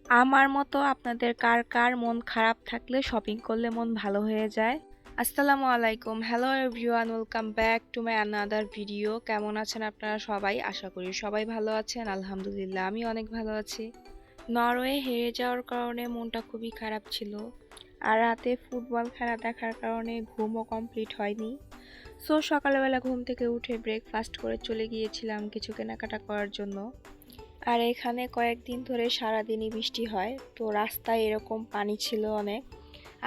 আমার মতো আপনাদের কার কার মন খারাপ থাকলে শপিং করলে মন ভালো হয়ে যায়? আসসালামু আলাইকুম, hello everyone, welcome back to my another video. কেমন আছেন আপনারা সবাই? আশা করি সবাই ভালো আছেন। আলহামদুলিল্লাহ, আমি অনেক ভালো আছি। নরওয়ে হেরে যাওয়ার কারণে মনটা খুবই খারাপ ছিল, আর রাতে ফুটবল খেলা দেখার কারণে ঘুমও কমপ্লিট হয়নি। সো সকালবেলা ঘুম থেকে উঠে ব্রেকফাস্ট করে চলে গিয়েছিলাম কিছু কেনাকাটা করার জন্য। আর এখানে কয়েকদিন ধরে সারাদিনই বৃষ্টি হয়, তো রাস্তায় এরকম পানি ছিল অনেক।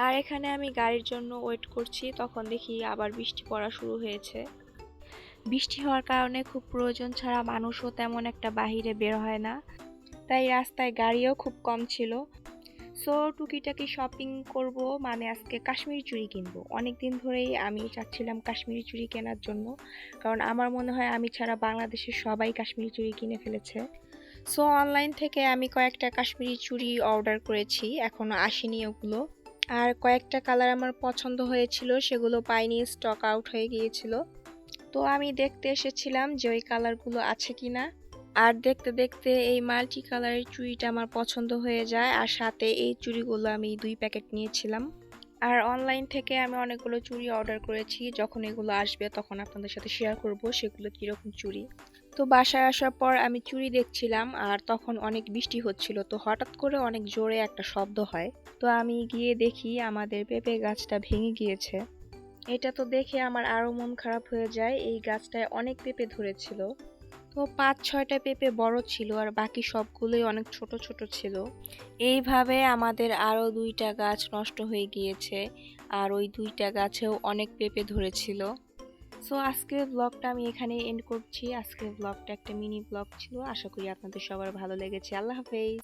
আর এখানে আমি গাড়ির জন্য ওয়েট করছি, তখন দেখি আবার বৃষ্টি পড়া শুরু হয়েছে। বৃষ্টি হওয়ার কারণে খুব প্রয়োজন ছাড়া মানুষও তেমন একটা বাহিরে বের হয় না, তাই রাস্তায় গাড়িও খুব কম ছিল। সো টুকিটাকি শপিং করব, মানে আজকে কাশ্মীরি চুড়ি কিনবো। অনেক দিন ধরেই আমি চাচ্ছিলাম কাশ্মীরি চুড়ি কেনার জন্য, কারণ আমার মনে হয় আমি ছাড়া বাংলাদেশের সবাই কাশ্মীরি চুড়ি কিনে ফেলেছে। সো অনলাইন থেকে আমি কয়েকটা কাশ্মীরি চুড়ি অর্ডার করেছি, এখনো আসেনি ওগুলো। আর কয়েকটা কালার আমার পছন্দ হয়েছিল, সেগুলো পাইনি, স্টক আউট হয়ে গিয়েছিল। তো আমি দেখতে এসেছিলাম যে ওই কালারগুলো আছে কিনা। আর দেখতে দেখতে এই মাল্টি কালারের চুড়িটা আমার পছন্দ হয়ে যায়, আর সাথে এই চুড়িগুলো আমি 2 প্যাকেট নিয়েছিলাম। আর অনলাইন থেকে আমি অনেকগুলো চুড়ি অর্ডার করেছি, যখন এগুলো আসবে তখন আপনাদের সাথে শেয়ার করব সেগুলো কীরকম চুড়ি। তো বাসায় আসার পর আমি চুড়ি দেখছিলাম, আর তখন অনেক বৃষ্টি হচ্ছিল, তো হঠাৎ করে অনেক জোরে একটা শব্দ হয়। তো আমি গিয়ে দেখি আমাদের পেঁপে গাছটা ভেঙে গিয়েছে। এটা তো দেখে আমার আরো মন খারাপ হয়ে যায়, এই গাছটায় অনেক পেঁপে ধরেছিল। তো 5-6টা পেঁপে বড় ছিল, আর বাকি সবগুলোই অনেক ছোট ছোট ছিল। এইভাবে আমাদের আরো 2টা গাছ নষ্ট হয়ে গিয়েছে, আর ওই 2টা গাছেও অনেক পেঁপে ধরেছিল। সো আজকের ব্লগটা আমি এখানে এন্ড করছি। আজকের ব্লগটা একটা মিনি ব্লগ ছিল, আশা করি আপনাদের সবার ভালো লেগেছে। আল্লাহ হাফেজ।